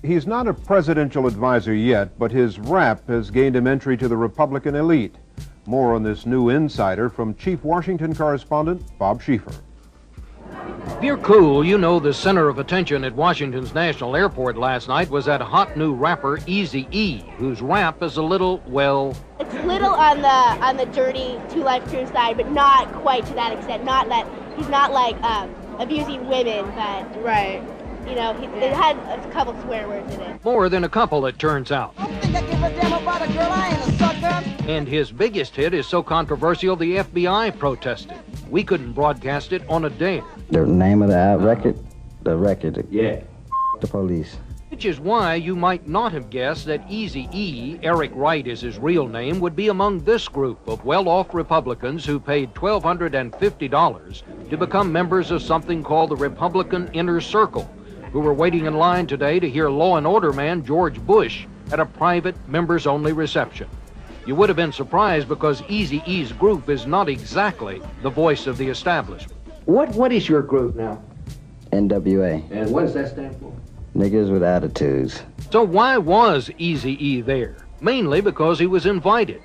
He's not a presidential advisor yet, but his rap has gained him entry to the Republican elite. More on this new insider from Chief Washington correspondent Bob Schieffer. If you're cool, you know the center of attention at Washington's National Airport last night was that hot new rapper Eazy E, whose rap is a little, well... It's a little on the dirty two-life crew side, but not quite to that extent. Not that he's not like abusing women, but right. You know, it had a couple swear words in it. More than a couple, it turns out. I don't think I give a damn about a girl. I ain't a sucker. And his biggest hit is so controversial the FBI protested. We couldn't broadcast it on a dare. The name of the record? The record. Yeah. The police. Which is why you might not have guessed that Eazy E, Eric Wright is his real name, would be among this group of well-off Republicans who paid $1,250 to become members of something called the Republican Inner Circle, who were waiting in line today to hear Law and Order man George Bush at a private members-only reception. You would have been surprised because Eazy E's group is not exactly the voice of the establishment. What is your group now? NWA. And what does that stand for? Niggas with attitudes. So why was Eazy E there? Mainly because he was invited.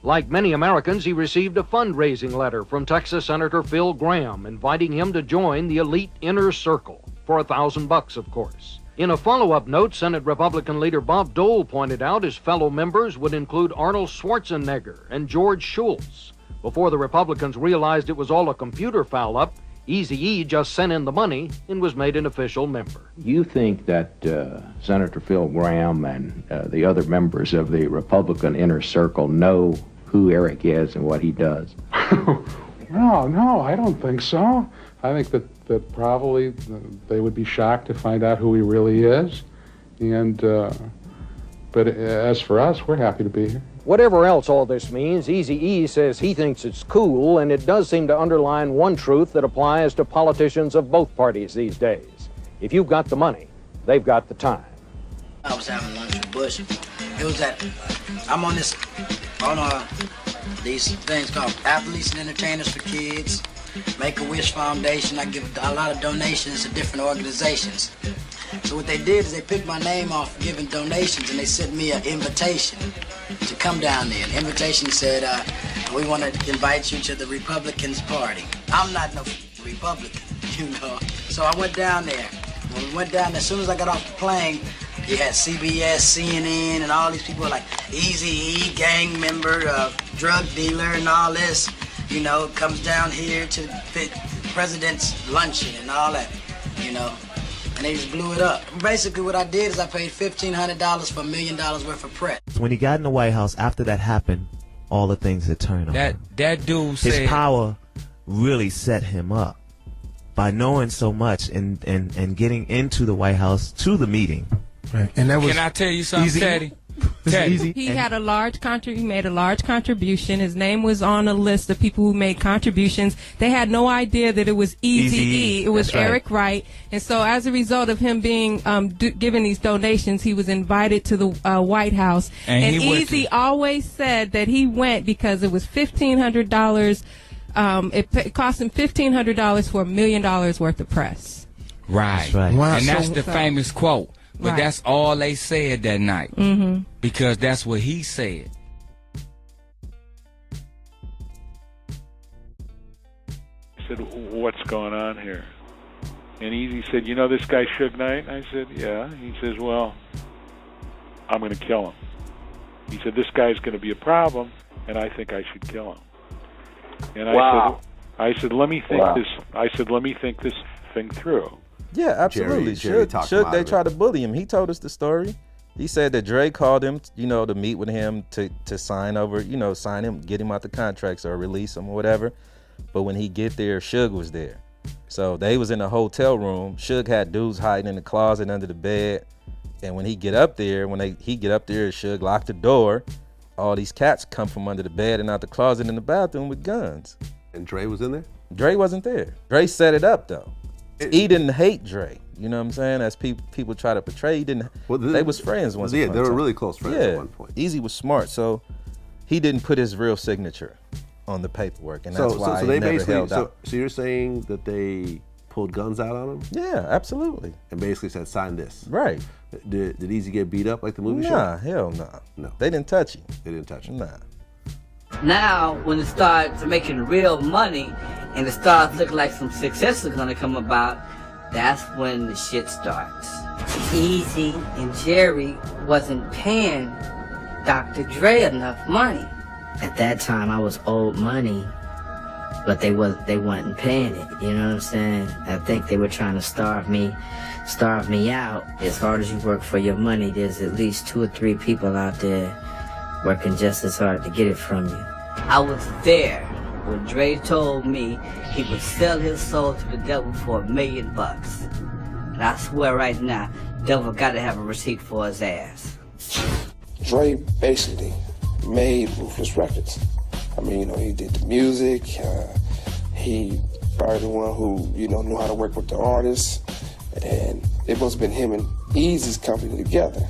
Like many Americans, he received a fundraising letter from Texas Senator Phil Gramm inviting him to join the elite inner circle for $1,000, of course. In a follow-up note, Senate Republican leader Bob Dole pointed out his fellow members would include Arnold Schwarzenegger and George Shultz. Before the Republicans realized it was all a computer foul-up, Eazy E just sent in the money and was made an official member. You think that Senator Phil Gramm and the other members of the Republican Inner Circle know who Eric is and what he does? No, I don't think so. I think that probably they would be shocked to find out who he really is. And but as for us, we're happy to be here. Whatever else all this means, Eazy E says he thinks it's cool, and it does seem to underline one truth that applies to politicians of both parties these days. If you've got the money, they've got the time. I was having lunch with Bush. It was I'm on these things called Athletes and Entertainers for Kids, Make-A-Wish Foundation. I give a lot of donations to different organizations. So what they did is they picked my name off giving donations, and they sent me an invitation to come down there. An invitation said, we want to invite you to the Republicans Party. I'm not no Republican, you know. So I went down there. When we went down there, as soon as I got off the plane, you had CBS, CNN, and all these people like Eazy E, gang member, drug dealer, and all this, you know, comes down here to the president's luncheon and all that, you know. And they just blew it up. Basically what I did is I paid $1,500 for $1 million worth of press. When he got in the White House, after that happened, all the things had turned on him. That dude said... His power really set him up by knowing so much and getting into the White House to the meeting. Right. And that was... Can I tell you something, Teddy? He had a large he made a large contribution. His name was on a list of people who made contributions. They had no idea that it was Eazy E. It was Eric Wright. And so as a result of him being given these donations, he was invited to the White House. And Eazy always said that he went because it was $1,500. It cost him $1,500 for $1 million worth of press. Right. Wow. And that's the famous quote. But that's all they said that night. Mm-hmm. Because that's what he said. I said, what's going on here? And Eazy said, you know this guy Suge Knight? I said, yeah. He says, well, I'm going to kill him. He said, this guy's going to be a problem, and I think I should kill him. And I said, let me think let me think this thing through. Yeah, absolutely. Suge, they tried to bully him. He told us the story. He said that Dre called him, you know, to meet with him to sign over, you know, sign him, get him out the contracts or release him or whatever. But when he get there, Suge was there. So they was in a hotel room. Suge had dudes hiding in the closet under the bed. And when he get up there, Suge locked the door. All these cats come from under the bed and out the closet in the bathroom with guns. And Dre was in there? Dre wasn't there. Dre set it up though. He didn't hate Dre, you know what I'm saying? As people try to portray, he didn't. They was friends once. Yeah, they were really close friends at one point. Eazy was smart, so he didn't put his real signature on the paperwork, and that's why he never held out. So you're saying that they pulled guns out on him? Yeah, absolutely. And basically said, sign this. Right. Did Eazy get beat up like the movie show? Nah, hell nah. No. They didn't touch him. They didn't touch him. Nah. Now, when it starts making real money and it starts looking like some success is gonna come about, that's when the shit starts. Eazy and Jerry wasn't paying Dr. Dre enough money. At that time, I was owed money, but they wasn't paying it. You know what I'm saying? I think they were trying to starve me out. As hard as you work for your money, there's at least 2 or 3 people out there working just as hard to get it from you. I was there when Dre told me he would sell his soul to the devil for $1 million. And I swear right now, devil gotta have a receipt for his ass. Dre basically made Ruthless Records. I mean, you know, he did the music, he probably the one who, you know, knew how to work with the artists, and it must have been him and Eazy's company together.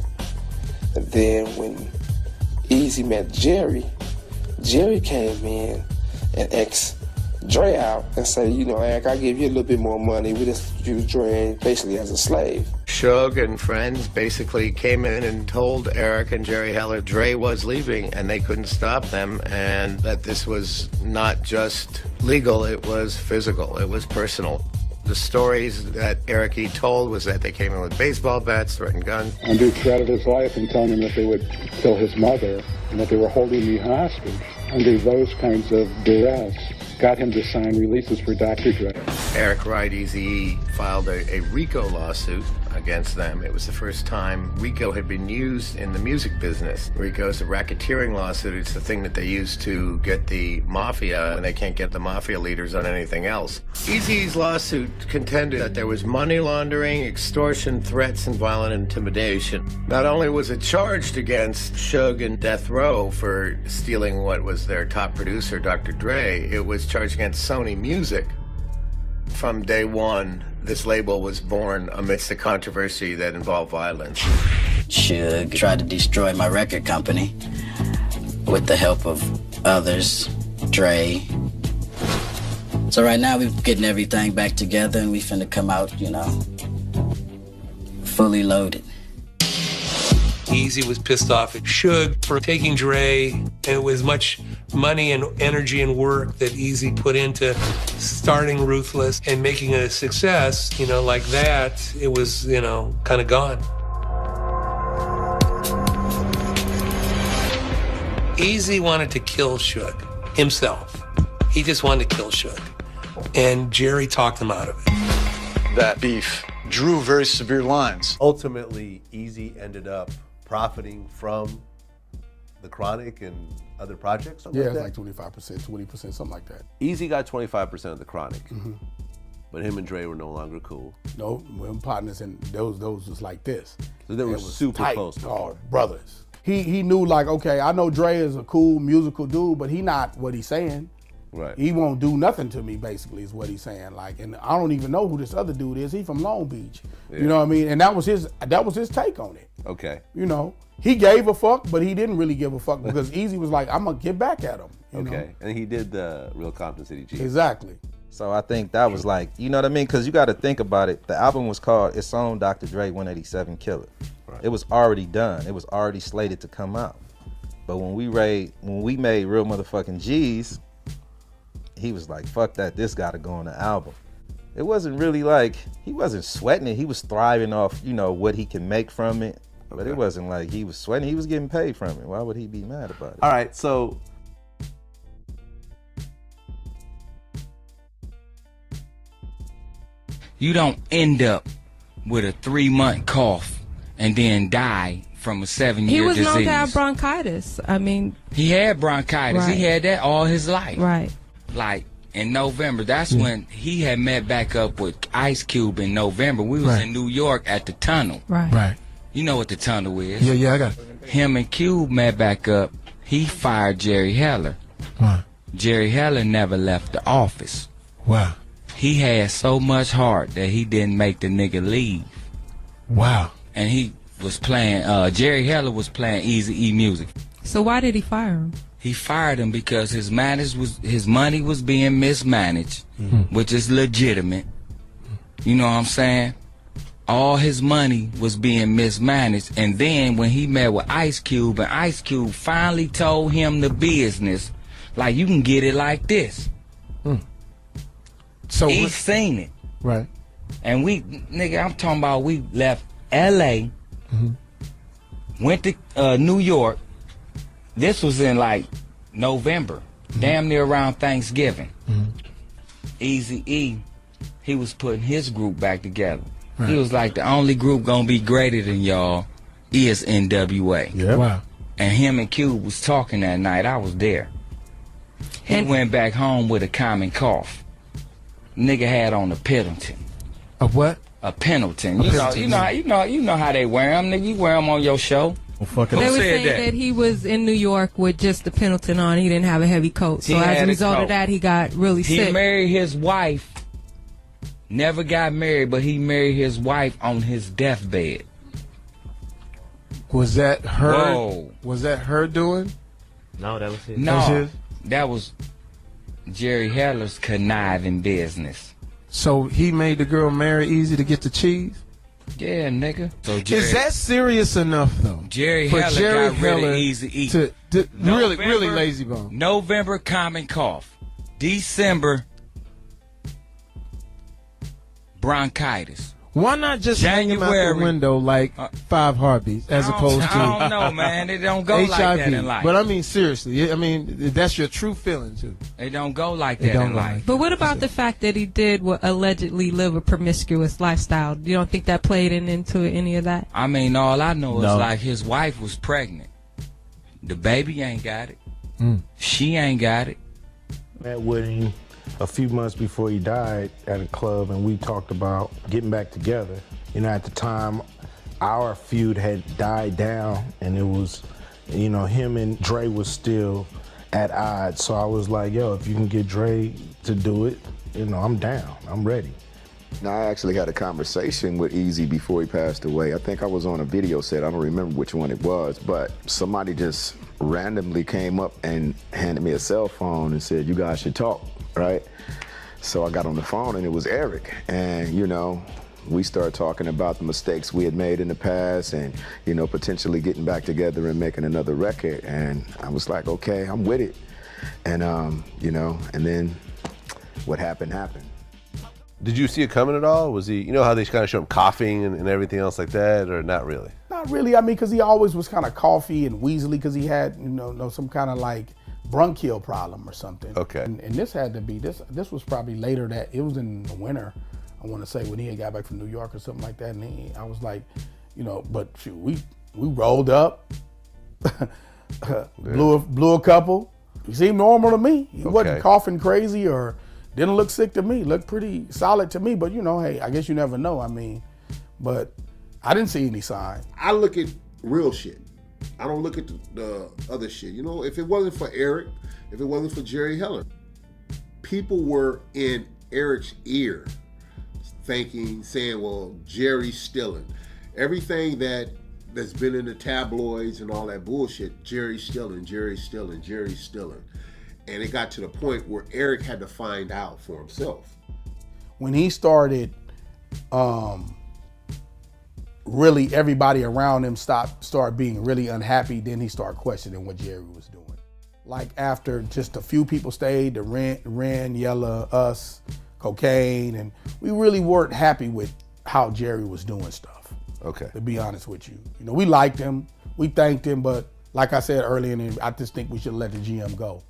And then when Eazy met Jerry, Jerry came in and asked Dre out and said, you know, I'll give you a little bit more money. We just use Dre basically as a slave. Suge and friends basically came in and told Eric and Jerry Heller Dre was leaving and they couldn't stop them, and that this was not just legal, it was physical, it was personal. The stories that Eric E. told was that they came in with baseball bats, threatened guns. Under threat of his life and telling him that they would kill his mother and that they were holding me hostage. Under those kinds of duress, got him to sign releases for Dr. Dre. Eric Wright, Eazy E, filed a RICO lawsuit against them. It was the first time RICO had been used in the music business. RICO is a racketeering lawsuit. It's the thing that they use to get the mafia when they can't get the mafia leaders on anything else. Eazy's lawsuit contended that there was money laundering, extortion, threats, and violent intimidation. Not only was it charged against Suge and Death Row for stealing what was their top producer, Dr. Dre, it was charged against Sony Music. From day one, this label was born amidst a controversy that involved violence. Suge tried to destroy my record company with the help of others, Dre. So right now we're getting everything back together and we finna come out, you know, fully loaded. Eazy was pissed off at Suge for taking Dre, and it was much money and energy and work that Eazy put into starting Ruthless and making it a success, you know, like that. It was, you know, kind of gone. Eazy wanted to kill Suge himself. He just wanted to kill Suge. And Jerry talked him out of it. That beef drew very severe lines. Ultimately, Eazy ended up profiting from the Chronic and other projects? Yeah, it's like 25%, 20%, something like that. Eazy got 25% of the Chronic, but him and Dre were no longer cool. No, we're partners, and those was like this. So they were super tight, close before. Brothers. He knew, like, okay, I know Dre is a cool musical dude, but he not what he's saying. Right. He won't do nothing to me, basically, is what he's saying. Like, and I don't even know who this other dude is. He from Long Beach. Yeah. You know what I mean? And that was his take on it. Okay. You know, he gave a fuck, but he didn't really give a fuck because Eazy was like, I'm gonna get back at him. You know? And he did the Real Compton City G. Exactly. So I think that was like, you know what I mean? Because you got to think about it. The album was called It's On Dr. Dre 187 Killer. Right. It was already done. It was already slated to come out. But when we made Real Motherfucking G's, he was like, fuck that, this gotta go on the album. It wasn't really like, he wasn't sweating it. He was thriving off, you know, what he can make from it. But it wasn't like he was sweating. He was getting paid from it. Why would he be mad about it? All right, so you don't end up with a 3-month cough and then die from a 7-year disease. He was known to have bronchitis. I mean, he had bronchitis. Right. He had that all his life. Right. Like in November, that's when he had met back up with Ice Cube in November. We was in New York at the Tunnel. Right. Right. You know what the Tunnel is? Yeah, I got it. Him and Cube met back up. He fired Jerry Heller. Right. Jerry Heller never left the office. Wow. He had so much heart that he didn't make the nigga leave. Wow. And he was playing, Jerry Heller was playing Eazy E music. So why did he fire him? He fired him because his money was being mismanaged, which is legitimate. You know what I'm saying? All his money was being mismanaged, and then when he met with Ice Cube, and Ice Cube finally told him the business, like, you can get it like this. So he seen it. Right. And we, nigga, I'm talking about we left L.A., went to New York. This was in like November, damn near around Thanksgiving. Eazy E, he was putting his group back together. He was like, the only group gonna be greater than y'all is NWA. Yeah. Wow. And him and Cube was talking that night. I was there. He went back home with a common cough. Nigga had on a Pendleton. A what? A Pendleton. You know how they wear them. Nigga, you wear them on your show. Well, They were saying that he was in New York with just the Pendleton on. He didn't have a heavy coat. So as a result of that, he got really sick. He married his wife. Never got married, but he married his wife on his deathbed. Was that her? Whoa. Was that her doing? No, that was his. No, that was Jerry Heller's conniving business. So he made the girl marry Eazy to get the cheese? Yeah, nigga. So is that serious enough, though? Jerry for Heller Jerry got rid of Heller Eazy E. to really lazy bone. November, common cough. December, bronchitis. Why not just hang him out the window like 5 heartbeats as opposed to I don't know, man. It don't go HIV. like that in life. But I mean, seriously, I mean, that's your true feeling, too. It don't go like that in life. But what about the fact that he did allegedly live a promiscuous lifestyle? You don't think that played into any of that? I mean, all I know is like his wife was pregnant. The baby ain't got it. She ain't got it. Met with him a few months before he died at a club, and we talked about getting back together. You know, at the time, our feud had died down, and it was, you know, him and Dre was still at odds. So I was like, yo, if you can get Dre to do it, you know, I'm down. I'm ready. Now, I actually had a conversation with Eazy before he passed away. I think I was on a video set. I don't remember which one it was, but somebody just randomly came up and handed me a cell phone and said, you guys should talk, right? So I got on the phone and it was Eric. And, you know, we started talking about the mistakes we had made in the past and, you know, potentially getting back together and making another record. And I was like, okay, I'm with it. And, you know, and then what happened, happened. Did you see it coming at all? Was he, you know how they kind of show him coughing and everything else like that, or not really? Not really. I mean, because he always was kind of coughy and wheezily because he had, you know, some kind of like bronchial problem or something. Okay. And this had to be, this was probably later that, it was in the winter, I want to say, when he had got back from New York or something like that. And I was like, you know, but shoot, we rolled up, blew a couple. He seemed normal to me. He wasn't coughing crazy or didn't look sick to me. Looked pretty solid to me, but you know, hey, I guess you never know. I mean, but I didn't see any sign. I look at real shit. I don't look at the other shit. You know, if it wasn't for Eric, if it wasn't for Jerry Heller, people were in Eric's ear saying, well, Jerry's stealing. Everything that's been in the tabloids and all that bullshit, Jerry's stealing, Jerry's stealing, Jerry's stealing. And it got to the point where Eric had to find out for himself. When he started, really everybody around him started being really unhappy, then he started questioning what Jerry was doing. Like after just a few people stayed, the Ren, Yella, us, Cocaine, and we really weren't happy with how Jerry was doing stuff. Okay. To be honest with you. You know, we liked him, we thanked him, but like I said earlier, I just think we should let the GM go.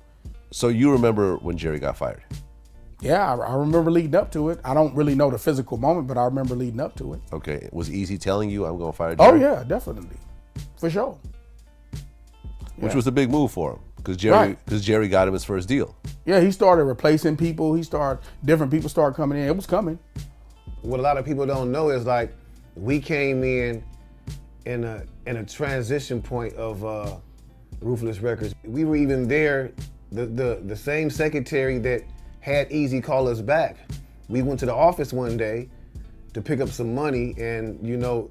So you remember when Jerry got fired? Yeah, I remember leading up to it. I don't really know the physical moment, but I remember leading up to it. Okay. Was Eazy telling you, I'm going to fire Jerry? Oh, yeah, definitely. For sure. Which was a big move for him, because Jerry got him his first deal. Yeah, he started replacing people. Different people started coming in. It was coming. What a lot of people don't know is like, we came in a transition point of Ruthless Records. We were even there, the same secretary that had Eazy call us back. We went to the office one day to pick up some money, and you know,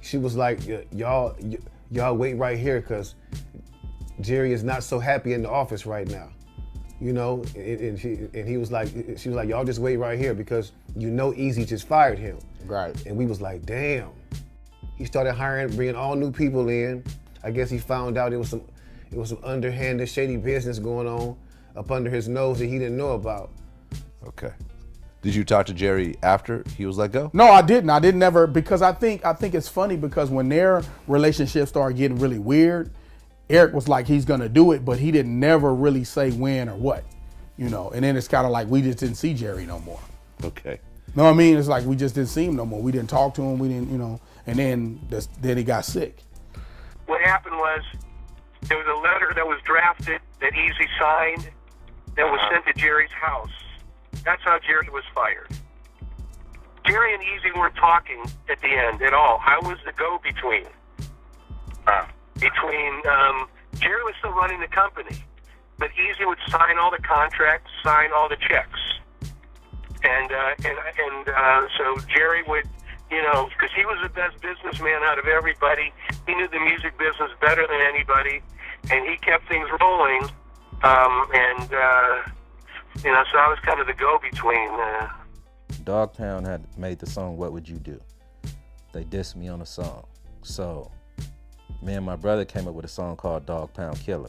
she was like, y'all wait right here, because Jerry is not so happy in the office right now. you know, and he was like, she was like, y'all just wait right here because you know Eazy just fired him. Right. And we was like, damn. He started bringing all new people in. I guess he found out it was some underhanded, shady business going on up under his nose that he didn't know about. Okay. Did you talk to Jerry after he was let go? No, I didn't. I didn't ever, because I think it's funny because when their relationship started getting really weird, Eric was like, he's gonna do it, but he didn't never really say when or what, you know. And then it's kind of like we just didn't see Jerry no more. Okay. Know what I mean? It's like we just didn't see him no more. We didn't talk to him. We didn't, you know. And then he got sick. What happened was there was a letter that was drafted that Eazy signed that was sent to Jerry's house. That's how Jerry was fired. Jerry and Eazy weren't talking at the end at all. I was the go-between. Jerry was still running the company, but Eazy would sign all the contracts, sign all the checks, and so Jerry would, you know, because he was the best businessman out of everybody. He knew the music business better than anybody, and he kept things rolling. You know, so I was kind of the go-between. Dogtown had made the song "What Would You Do." They dissed me on the song, so me and my brother came up with a song called "Dog Pound Killer."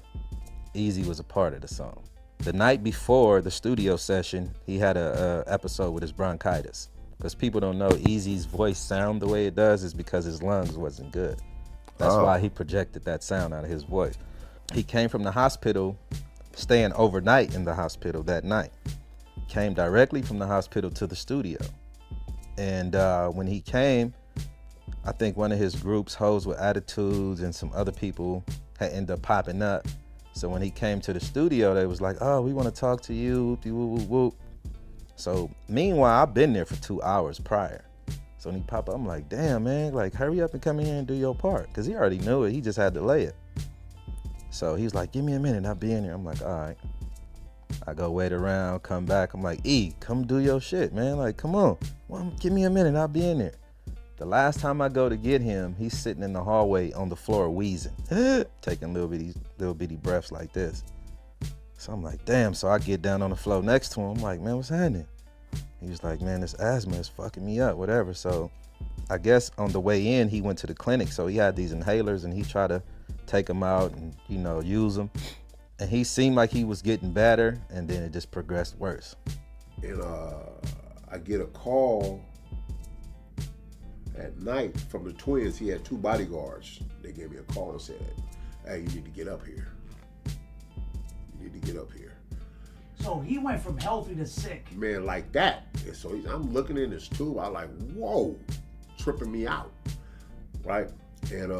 Eazy was a part of the song. The night before the studio session, he had a episode with his bronchitis. Because people don't know Eazy's voice sound the way it does is because his lungs wasn't good. That's why he projected that sound out of his voice. He came from the hospital, staying overnight in the hospital that night. Came directly from the hospital to the studio. And when he came, I think one of his groups, Hoes with Attitudes, and some other people had ended up popping up. So when he came to the studio, they was like, oh, we want to talk to you, whoop, whoop, whoop. So meanwhile, I've been there for 2 hours prior. So when he popped up, I'm like, damn, man, like, hurry up and come in here and do your part. Because he already knew it. He just had to lay it. So he's like, give me a minute, I'll be in here. I'm like, all right. I go wait around, come back. I'm like, E, come do your shit, man. Like, come on. Well, give me a minute, I'll be in there. The last time I go to get him, he's sitting in the hallway on the floor wheezing, taking little bitty breaths like this. So I'm like, damn. So I get down on the floor next to him. I'm like, man, what's happening? He was like, man, this asthma is fucking me up, whatever. So I guess on the way in, he went to the clinic. So he had these inhalers and he tried to take them out and, you know, use them. And he seemed like he was getting better, and then it just progressed worse. And I get a call at night from the twins. He had 2 bodyguards. They gave me a call and said, hey, you need to get up here. You need to get up here. So he went from healthy to sick. Man, like that. And so I'm looking in this tube. I'm like, whoa, tripping me out, right? And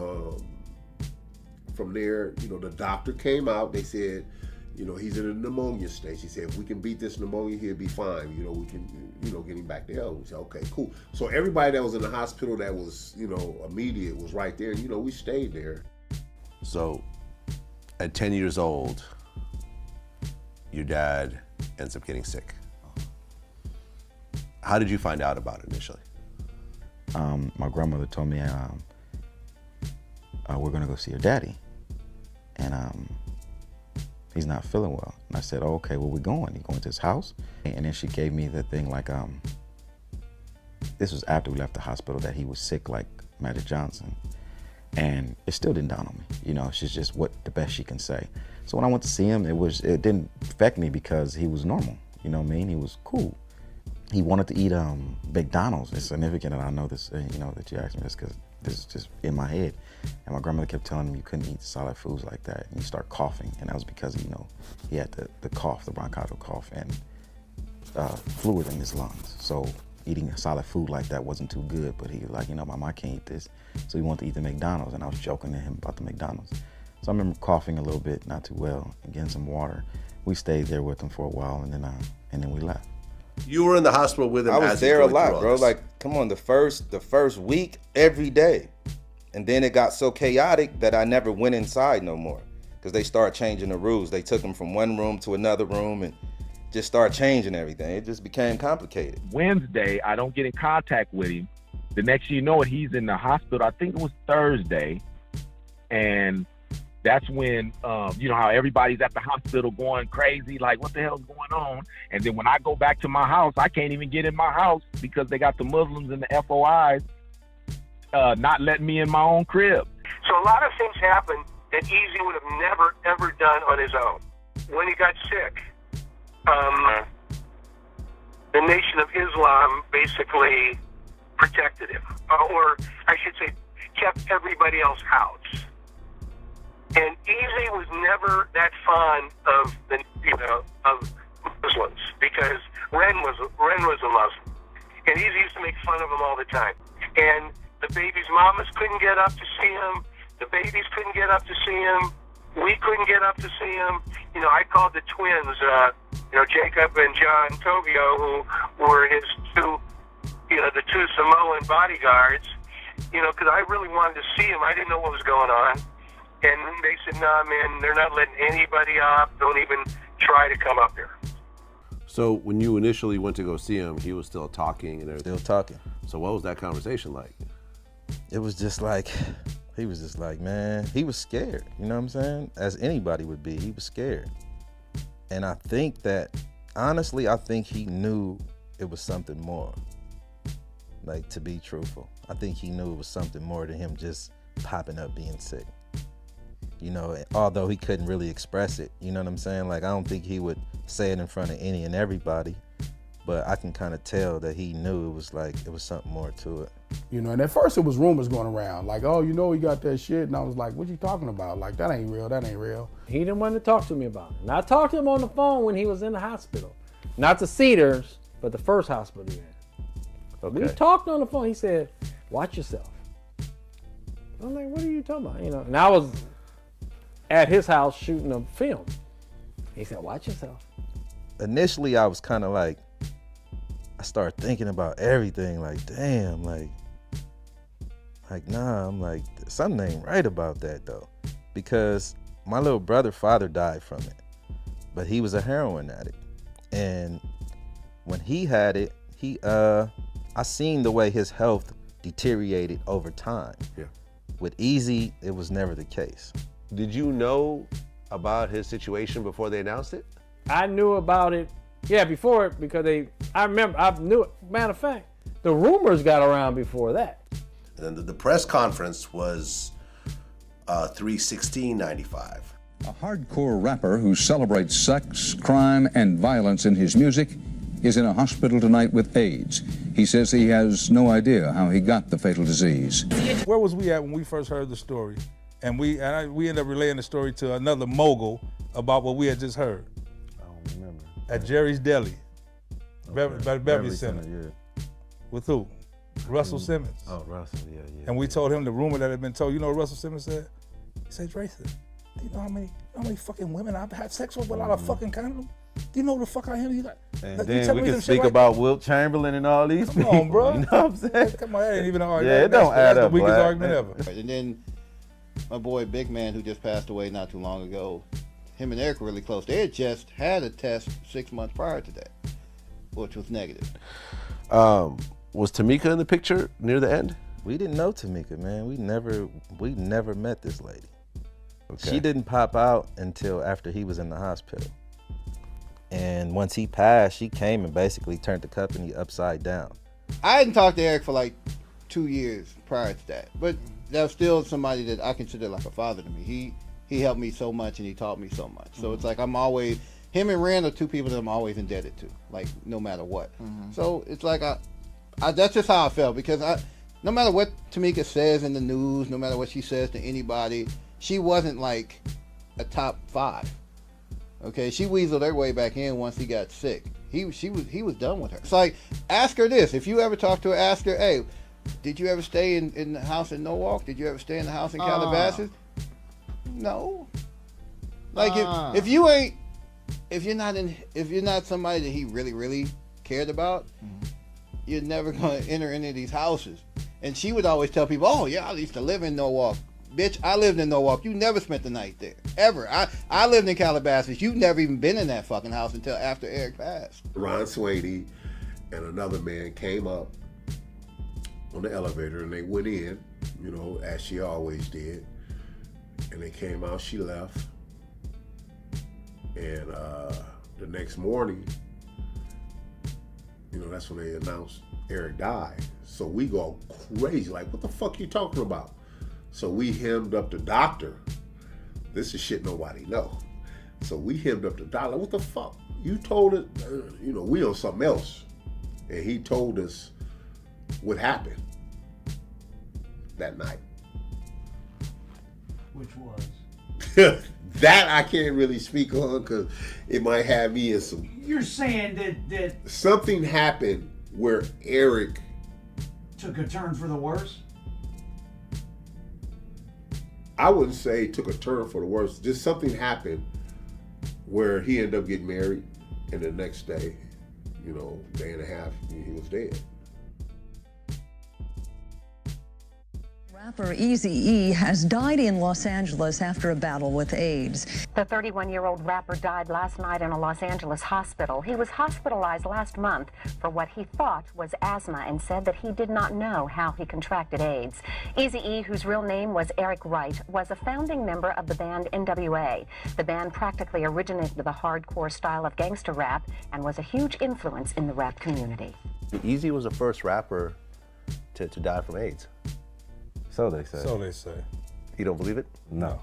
from there, you know, the doctor came out. They said, you know, he's in a pneumonia stage. He said, if we can beat this pneumonia, he'll be fine. You know, we can, you know, get him back to health. We said, okay, cool. So everybody that was in the hospital that was, you know, immediate was right there. And, you know, we stayed there. So at 10 years old, your dad ends up getting sick. How did you find out about it initially? My grandmother told me we're gonna go see your daddy, and he's not feeling well. And I said, oh, okay, where we going? You going to his house? And then she gave me the thing like, this was after we left the hospital, that he was sick like Magic Johnson. And it still didn't dawn on me. You know, she's just what the best she can say. So when I went to see him, it didn't affect me because he was normal. You know what I mean? He was cool. He wanted to eat McDonald's. It's significant that I know this, you know, that you asked me this, because this is just in my head. And my grandmother kept telling him you couldn't eat solid foods like that. And he started coughing, and that was because, you know, he had the cough, the bronchial cough, and fluid in his lungs. So eating a solid food like that wasn't too good, but he was like, you know, Mom, I can't eat this. So he wanted to eat the McDonald's, and I was joking to him about the McDonald's. So I remember coughing a little bit, not too well, and getting some water. We stayed there with him for a while, and then we left. You were in the hospital with him. I was there a lot, bro. Like, come on, the first week, every day. And then it got so chaotic that I never went inside no more, because they started changing the rules. They took him from one room to another room and just started changing everything. It just became complicated. Wednesday, I don't get in contact with him. The next you know it, he's in the hospital. I think it was Thursday. And that's when, you know how everybody's at the hospital going crazy, like, what the hell's going on? And then when I go back to my house, I can't even get in my house because they got the Muslims and the FOIs not letting me in my own crib. So a lot of things happened that Eazy would have never, ever done on his own. When he got sick, the Nation of Islam basically protected him, or I should say, kept everybody else out. And Eazy was never that fond of of Muslims because Ren was a Muslim, and Eazy used to make fun of him all the time. And the baby's mamas couldn't get up to see him. The babies couldn't get up to see him. We couldn't get up to see him. You know, I called the twins, Jacob and John Tobio, who were his two Samoan bodyguards, because I really wanted to see him. I didn't know what was going on. And they said, nah, man, they're not letting anybody up. Don't even try to come up here. So when you initially went to go see him, he was still talking and everything? Still talking. So what was that conversation like? It was just like, he was just like, man, he was scared. You know what I'm saying? As anybody would be, he was scared. And I think that, honestly, I think he knew it was something more. Like, to be truthful. I think he knew it was something more than him just popping up being sick. Although he couldn't really express it, you know what I'm saying? Like, I don't think he would say it in front of any and everybody, but I can kind of tell that he knew it was something more to it. And at first it was rumors going around, like, oh, he got that shit, and I was like, what you talking about? Like, that ain't real. He didn't want to talk to me about it. And I talked to him on the phone when he was in the hospital. Not the Cedars, but the first hospital he had. Okay. We talked on the phone. He said, watch yourself. I'm like, what are you talking about? And I was at his house shooting a film. He said, watch yourself. Initially, I was kind of like, I started thinking about everything, like, damn, like, nah, I'm like, something ain't right about that, though. Because my little brother's father died from it, but he was a heroin addict. And when he had it, I seen the way his health deteriorated over time. Yeah. With Eazy, it was never the case. Did you know about his situation before they announced it? I knew about it, before it, because I knew it. Matter of fact, the rumors got around before that. And then the press conference was 3/16/95. A hardcore rapper who celebrates sex, crime, and violence in his music is in a hospital tonight with AIDS. He says he has no idea how he got the fatal disease. Where was we at when we first heard the story? And we ended up relaying the story to another mogul about what we had just heard. I don't remember. At Jerry's Deli, by the Beverly Center. Yeah. With who? Russell Simmons. Oh, Russell, yeah. And we told him the rumor that had been told. You know what Russell Simmons said? He said, Dre said, do you know how many fucking women I've had sex with without a fucking condom? Do you know who the fuck I am? And then we can speak about Wilt Chamberlain and all these people. Come on, bro. You know what I'm saying? Come on, that ain't even an argument. Yeah, it don't add up, That's the weakest Black. argument ever. And then my boy Big Man, who just passed away not too long ago, him and Eric were really close. They had just had a test 6 months prior to that, which was negative. Was Tamika in the picture near the end? We didn't know Tamika, man. We never met this lady. Okay. She didn't pop out until after he was in the hospital. And once he passed, she came and basically turned the company upside down. I hadn't talked to Eric for like 2 years prior to that, but that was still somebody that I consider like a father to me. He helped me so much and he taught me so much. So it's like him and Rand are two people that I'm always indebted to, like no matter what. So it's like that's just how I felt, because no matter what Tamika says in the news, no matter what she says to anybody, she wasn't like a top 5. Okay, she weaseled her way back in once he got sick. He was done with her. It's like, ask her this. If you ever talk to her, ask her, hey, did you ever stay in the house in Norwalk? Did you ever stay in the house in Calabasas? No. Like if you're not somebody that he really, really cared about, you're never gonna enter any of these houses. And she would always tell people, oh yeah, I used to live in Norwalk. Bitch, I lived in Norwalk. You never spent the night there. Ever. I lived in Calabasas. You've never even been in that fucking house until after Eric passed. Ron Sweeney and another man came up on the elevator and they went in, as she always did. And they came out, she left. And the next morning, you know, that's when they announced Eric died. So we go crazy, like, what the fuck you talking about? So we hemmed up the doctor. This is shit nobody know. So we hemmed up the doctor. What the fuck? You told us, you know, we on something else. And he told us what happened that night. Which was? That I can't really speak on because it might have me in some... You're saying that something happened where Eric... took a turn for the worse? I wouldn't say took a turn for the worse. Just something happened where he ended up getting married, and the next day, you know, day and a half, he was dead. Rapper Eazy E has died in Los Angeles after a battle with AIDS. The 31-year-old rapper died last night in a Los Angeles hospital. He was hospitalized last month for what he thought was asthma and said that he did not know how he contracted AIDS. Eazy E, whose real name was Eric Wright, was a founding member of the band NWA. The band practically originated the hardcore style of gangster rap and was a huge influence in the rap community. Eazy was the first rapper to die from AIDS. So they say. So they say. You don't believe it? No.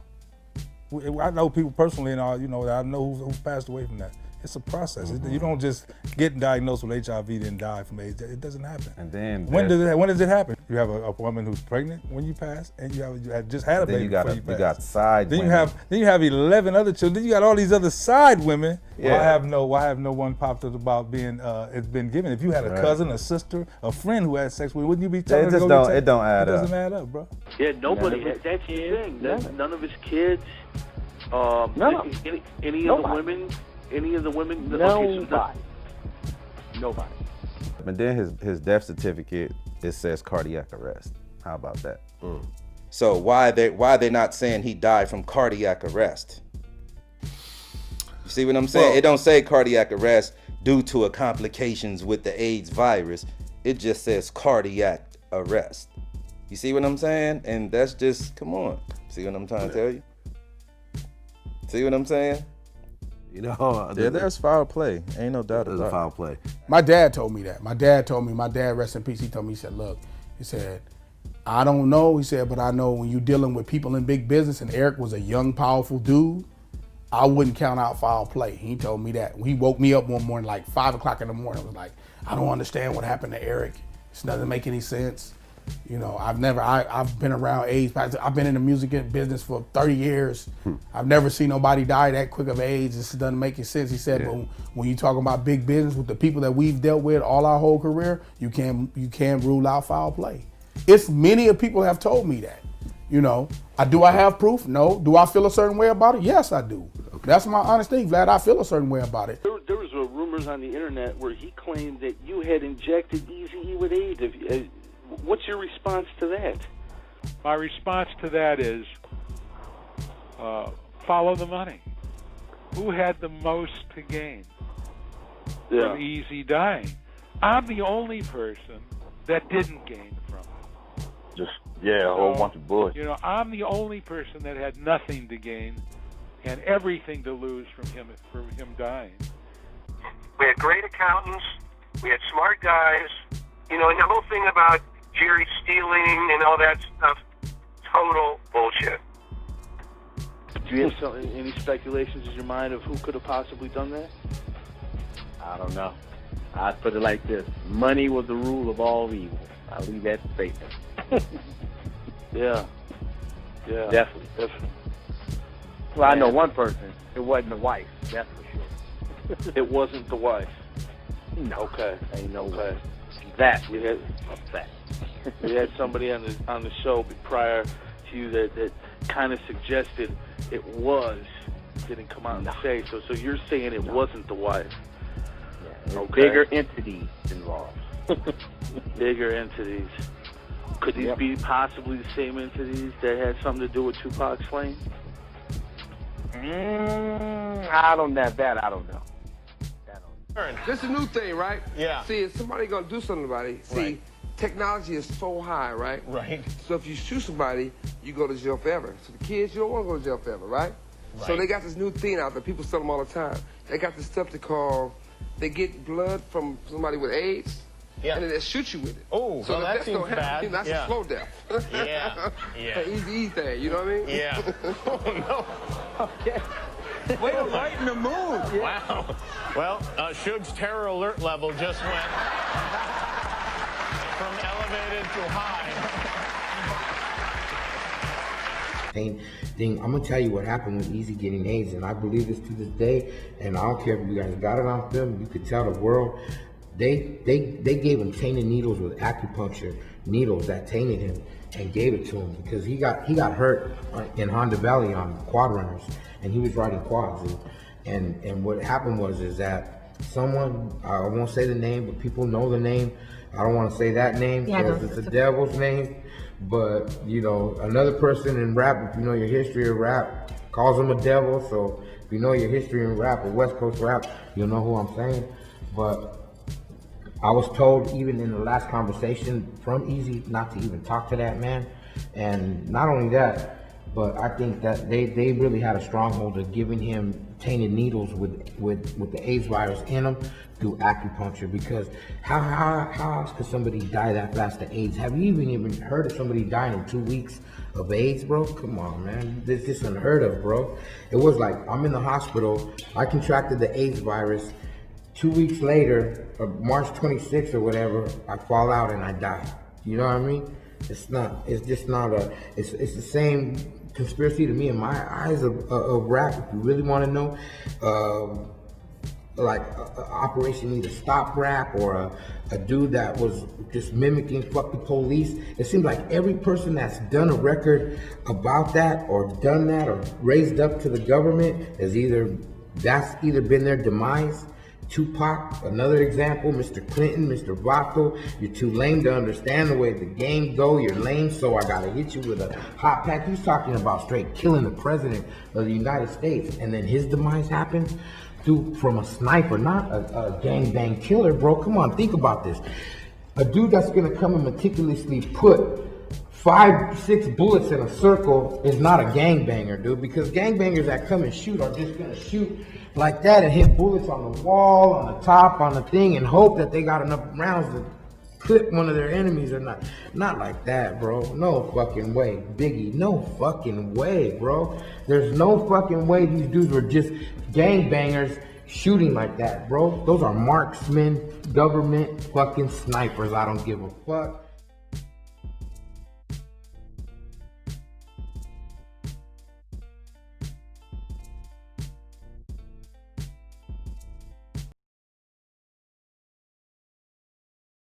I know people personally, and all, you know, I know who's passed away from that. It's a process. You don't just get diagnosed with HIV then die from AIDS. It doesn't happen. And then when does it happen? You have a woman who's pregnant when you pass, and you had just had a baby before you pass. You got side then women. you have 11 other children. Then you got all these other side women. Yeah. Why have no one popped up about being it's been given? If you had a cousin, a sister, a friend who had sex with you, wouldn't you be telling her to go get tested? It don't add up. It doesn't add up, bro. Yeah, nobody. That's the thing. None of his kids. Any of the women. Any of the women? Nobody. But then his death certificate, it says cardiac arrest. How about that? So why they not saying he died from cardiac arrest? You see what I'm saying? It don't say cardiac arrest due to a complications with the AIDS virus. It just says cardiac arrest. You see what I'm saying? And that's just, come on. See what I'm trying to tell you? See what I'm saying? You know, there's foul play. Ain't no doubt about it. There's foul play. My dad told me that. My dad, rest in peace, he told me, he said, look, he said, I don't know, he said, but I know when you're dealing with people in big business, and Eric was a young, powerful dude, I wouldn't count out foul play. He told me that. He woke me up one morning, like 5 o'clock in the morning, was like, I don't understand what happened to Eric. It doesn't make any sense. You know, I've been around AIDS. I've been in the music business for 30 years. I've never seen nobody die that quick of AIDS. This doesn't make any sense. He said, but when you talk about big business with the people that we've dealt with all our whole career, you can't rule out foul play. It's many of people have told me that. You know, do I have proof? No. Do I feel a certain way about it? Yes, I do. Okay. That's my honest thing, Vlad. I feel a certain way about it. There was rumors on the internet where he claimed that you had injected Eazy E with AIDS. What's your response to that? My response to that is follow the money. Who had the most to gain from Eazy dying? I'm the only person that didn't gain from it. A whole bunch of bullshit. You know, I'm the only person that had nothing to gain and everything to lose from him dying. We had great accountants. We had smart guys. You know, and the whole thing about Jerry stealing and all that stuff, total bullshit. Do you have any speculations in your mind of who could have possibly done that? I don't know. I'd put it like this. Money was the rule of all evil. I'll leave that statement. Yeah. Definitely. Well, I know one person. It wasn't the wife. That's for sure. It wasn't the wife? No. Okay. Ain't no way. That we had that. We had somebody on the show prior to you that kind of suggested it was. Didn't come out and say so. So you're saying it wasn't the wife? Yeah, okay. Bigger entities involved. Bigger entities. Could these be possibly the same entities that had something to do with Tupac's flame? I don't know that. I don't know. This is a new thing, right? Yeah. See, if somebody gonna do something about it, technology is so high, right? Right. So if you shoot somebody, you go to jail forever. So the kids, you don't want to go to jail forever, right? So they got this new thing out there. People sell them all the time. They got this stuff they get blood from somebody with AIDS. Yeah. And then they shoot you with it. Oh, so that seems bad. That's a slow death. Yeah. An Eazy E thing, you know what I mean? Yeah. Oh, no. Okay. Way to lighten the mood. Yeah. Wow. Well, Suge's terror alert level just went from elevated to high. Thing, I'm gonna tell you what happened with Eazy getting AIDS, and I believe this to this day. And I don't care if you guys got it on film. You could tell the world. They gave him tainted needles with acupuncture needles that tainted him and gave it to him because he got hurt in Honda Valley on quad runners, and he was riding quads. And what happened is that someone, I won't say the name, but people know the name. I don't want to say that name because it's a devil's name. But, you know, another person in rap, if you know your history of rap, calls him a devil. So if you know your history in rap or West Coast rap, you'll know who I'm saying. But I was told even in the last conversation from Eazy not to even talk to that man. And not only that, but I think that they really had a stronghold of giving him tainted needles with the AIDS virus in them through acupuncture. Because how else could somebody die that fast of AIDS? Have you even heard of somebody dying in 2 weeks of AIDS, bro? Come on, man. This is unheard of, bro. It was like, I'm in the hospital, I contracted the AIDS virus. 2 weeks later, March 26th or whatever, I fall out and I die. You know what I mean? It's the same conspiracy to me in my eyes of rap. If you really want to know, Operation Either Stop Rap, or a dude that was just mimicking Fuck the Police. It seems like every person that's done a record about that or done that or raised up to the government has either been their demise. Tupac, another example, Mr. Clinton, Mr. Vato, you're too lame to understand the way the game go, you're lame, so I gotta hit you with a hot pack. He's talking about straight killing the president of the United States, and then his demise happens from a sniper, not a gangbang killer, bro. Come on, think about this. A dude that's gonna come and meticulously put 5-6 bullets in a circle is not a gangbanger, dude, because gangbangers that come and shoot are just gonna shoot like that and hit bullets on the wall, on the top, on the thing, and hope that they got enough rounds to clip one of their enemies or not. Not like that, bro. No fucking way. Biggie, no fucking way, bro. There's no fucking way these dudes were just gangbangers shooting like that, bro. Those are marksmen, government fucking snipers. I don't give a fuck.